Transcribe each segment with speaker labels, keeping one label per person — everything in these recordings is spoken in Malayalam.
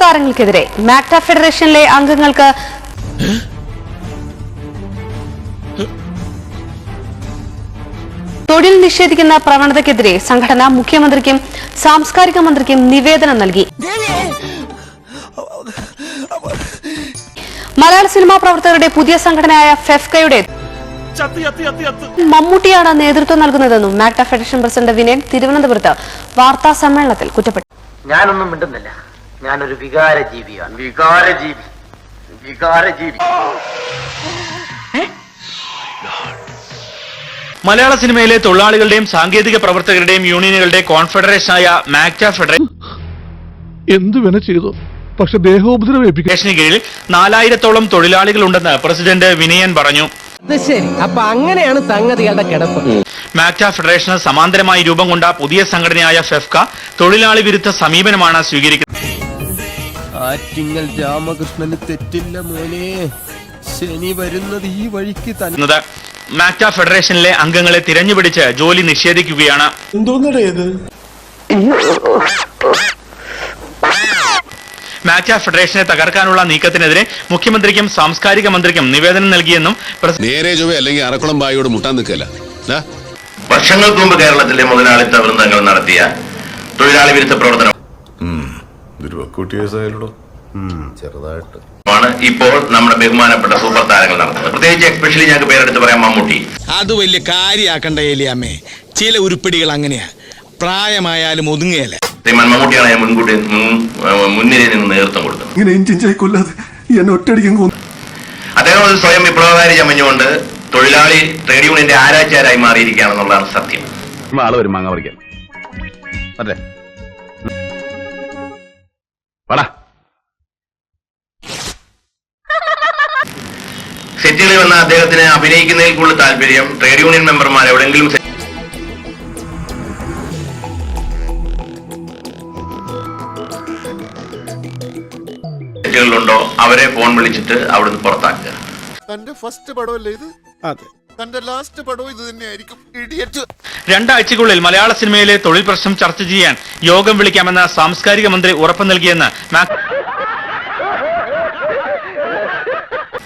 Speaker 1: താരങ്ങൾക്കെതിരെ മാക്ട ഫെഡറേഷനിലെ അംഗങ്ങൾക്ക് തൊഴിൽ നിഷേധിക്കുന്ന പ്രവണതയ്ക്കെതിരെ സംഘടന മുഖ്യമന്ത്രിക്കും സാംസ്കാരിക മന്ത്രിക്കും നിവേദനം നൽകി. മലയാള സിനിമാ പ്രവർത്തകരുടെ പുതിയ സംഘടനയായ ഫെഫ്കയുടെ മമ്മൂട്ടിയാണ് നേതൃത്വം നൽകുന്നതെന്നും മാക്ട ഫെഡറേഷൻ പ്രസിഡന്റ് വിനയൻ തിരുവനന്തപുരത്ത് വാർത്താ സമ്മേളനത്തിൽ കുറ്റപ്പെട്ടു.
Speaker 2: ഞാനൊന്നും മിണ്ടുന്നില്ല. ഞാനൊരു വികാരജീവിയാണ്. വികാരജീവി.
Speaker 3: മലയാള സിനിമയിലെ തൊഴിലാളികളുടെയും സാങ്കേതിക പ്രവർത്തകരുടെയും യൂണിയനുകളുടെ കോൺഫെഡറേഷനായ മാക്ട
Speaker 4: എന്തുവേണ ചെയ്തു, പക്ഷെ ദേഹോപദ്രവേൽപ്പിക്കേഷന്
Speaker 3: കീഴിൽ 4000-ഓളം തൊഴിലാളികളുണ്ടെന്ന് പ്രസിഡന്റ് വിനയൻ പറഞ്ഞു.
Speaker 5: ശരി, അപ്പൊ അങ്ങനെയാണ് സംഗതികളുടെ കിടപ്പ്.
Speaker 3: മാക്ട ഫെഡറേഷന് സമാന്തരമായി രൂപം കൊണ്ട പുതിയ സംഘടനയായ ഫെഫ്ക തൊഴിലാളി വിരുദ്ധ സമീപനമാണ് സ്വീകരിക്കുന്നത്.
Speaker 6: ആറ്റിങ്ങൽ രാമകൃഷ്ണന് തെറ്റില്ല മോനെ, ശനി വരുന്നത് ഈ വഴിക്ക് തന്നെ.
Speaker 3: മാക്ട ഫെഡറേഷനിലെ അംഗങ്ങളെ തിരഞ്ഞുപിടിച്ച് ജോലി നിഷേധിക്കുകയാണ്. മാക്ട ഫെഡറേഷനെ തകർക്കാനുള്ള നീക്കത്തിനെതിരെ മുഖ്യമന്ത്രിക്കും സാംസ്കാരിക മന്ത്രിക്കും നിവേദനം നൽകിയെന്നും
Speaker 7: നേരെ ചൊവ്വ അല്ലെങ്കിൽ അറക്കുളം ബായിയോട് മുട്ടാൻ നിൽക്കല്ല.
Speaker 8: വർഷങ്ങൾക്ക് മുമ്പ് കേരളത്തിലെ മുതലാളിത്ത വൃന്ദങ്ങൾ നടത്തിയ തൊഴിലാളി വിരുദ്ധ പ്രവർത്തനം
Speaker 7: ചെറുതായിട്ട്
Speaker 8: ഇപ്പോൾ നമ്മുടെ ബഹുമാനപ്പെട്ട സൂപ്പർ താരങ്ങൾ നടത്തുന്നത്. പ്രത്യേകിച്ച് എസ്പെഷ്യലി ഞങ്ങൾക്ക് പേരെടുത്ത് പറയാം, മമ്മൂട്ടി.
Speaker 9: അത് വലിയ കാര്യാക്കണ്ട ഏലിയമ്മേ, ചില ഉരുപ്പിടികൾ അങ്ങനെയാ, പ്രായമായാലും ഒതുങ്ങുകയല്ല.
Speaker 8: മമ്മൂട്ടിയാണ് ഞാൻ മുൻകൂട്ടി മുൻനിരയിൽ നിന്ന് നേതൃത്വം കൊടുക്കുന്നത്. അദ്ദേഹം ഒരു സ്വയം വിപ്ലവകാരി ചമഞ്ഞുകൊണ്ട് തൊഴിലാളി ട്രേഡ് യൂണിയന്റെ ആരാച്ചാരായി മാറിയിരിക്കുകയാണെന്നുള്ളതാണ് സത്യം.
Speaker 7: ആള് വരും മാങ്ങ പറിക്കാൻ. അതെ
Speaker 8: സെറ്റുകളിൽ വന്ന അദ്ദേഹത്തിന് അഭിനയിക്കുന്നതിൽ കൂടുതൽ താല്പര്യം ട്രേഡ് യൂണിയൻ മെമ്പർമാർ എവിടെയെങ്കിലും സെറ്റുകളിലുണ്ടോ അവരെ ഫോൺ വിളിച്ചിട്ട് അവിടുന്ന് പുറത്താക്കുക.
Speaker 7: തന്റെ ഫസ്റ്റ് പടമല്ലേ ഇത്? അതെ. തന്റെ ലാസ്റ്റ് പടവും ഇത് തന്നെയായിരിക്കും. ഇഡിയറ്റ്.
Speaker 3: 2 ആഴ്ചയ്ക്കുള്ളിൽ മലയാള സിനിമയിലെ തൊഴിൽ പ്രശ്നം ചർച്ച ചെയ്യാൻ യോഗം വിളിക്കാമെന്ന് സാംസ്കാരിക മന്ത്രി ഉറപ്പു നൽകിയെന്ന്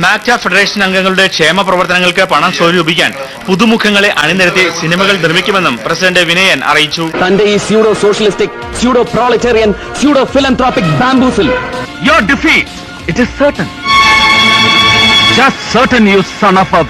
Speaker 3: മാക്ട ഫെഡറേഷൻ അംഗങ്ങളുടെ ക്ഷേമ പ്രവർത്തനങ്ങൾക്ക് പണം സ്വരൂപിക്കാൻ പുതുമുഖങ്ങളെ അണിനിരത്തി സിനിമകൾ നിർമ്മിക്കുമെന്നും പ്രസിഡന്റ് വിനയൻ അറിയിച്ചു.
Speaker 5: തന്റെ ഈ pseudo socialistic, pseudo proletarian, pseudo philanthropic ബാംബൂസിൽ
Speaker 3: Your defeat, it is certain. Just certain, you son of a